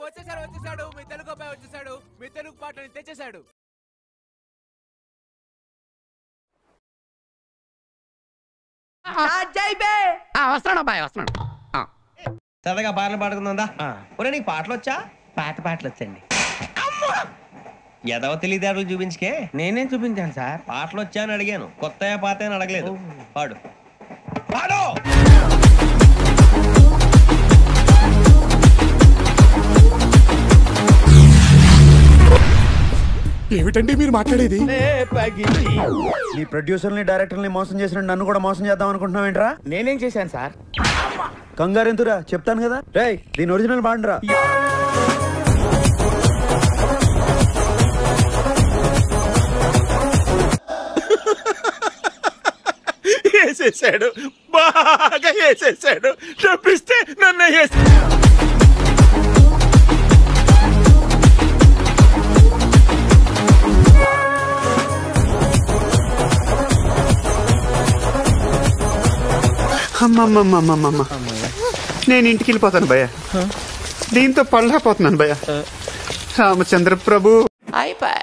వచ్చేసాడు మీ తెలుగు అబ్బాయి వచ్చేసాడు. మీ తెలుగు పాటని తెచ్చేసాడు. వస్తున్నాడు అబ్బాయి వస్తున్నాడు. సరదాగా పాటలు పాడుకుందా? ఒరే నీకు పాటలు వచ్చా? పాటలు వచ్చండి. ఎదవ తెలివితేటలు చూపించుకే. నేనేం చూపించాను సార్? పాటలు వచ్చా అని అడిగాను, కొత్త పాత అని అడగలేదు. పాడు పాడు. ఏమిటండి మీరు మాట్లాడేది? నీ ప్రొడ్యూసర్ని డైరెక్టర్ని మోసం చేసిన నన్ను కూడా మోసం చేద్దాం అనుకుంటున్నావేంట్రా? నేనేం చేశాను సార్? కంగారు ఎందురా, చెప్తాను కదా. రేయ్ దీని ఒరిజినల్ బాండ్రా. వేసేసాడు, బాగా వేసేసాడు. తప్పిస్తే నన్ను అమ్మమ్మమ్మమ్మమ్మ, నేను ఇంటికి వెళ్ళిపోతాను భయ్య. దీంతో పళ్ళపోతున్నాను భయ్య. రామచంద్ర ప్రభు. అయిపోయి